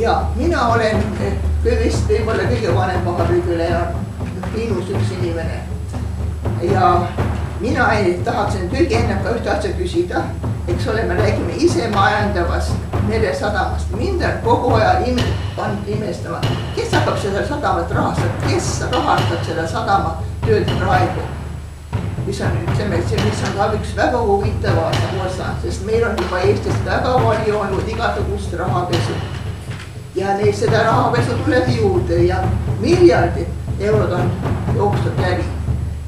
ja mina olen vist võib-olla kõige vanem maapüügileja Hiinus üks inimene. Ja mina tahaksin kõige enne ka ühte asja küsida, eks ole, me räägime ise majandavast meresadamast. Mind on kogu aja pannud imestama, kes hakkab seda sadamat rahastab, kes rahastab seda sadama tööd praegu. Mis on ka üks väga huvitav osa, sest meil on juba Eestis väga palju olnud igasugust rahapesu. Ja seda rahapesu tuleb juurde ja miljardid eurod on jooksnud läbi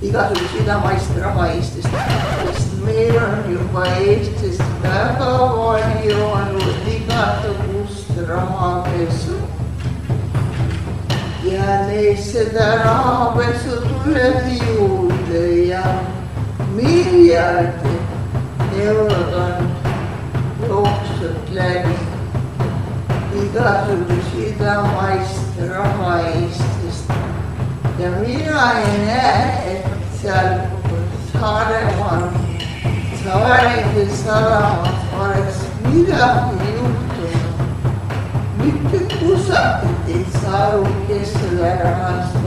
igasugust idamaist raha Eestist. Sest meil on juba Eestis väga palju olnud igasugust rahapesu. Ja seda rahapesu tuleb juurde ja miljardid eurod on jooksnud läbi igasugust idamaist raha Eestist. Ja mina ei näe, et seal Saaremaal, Saaremaa sadamas oleks midagi juhtunud. Mitte kusagil ei saa aru, kes seda rahastab.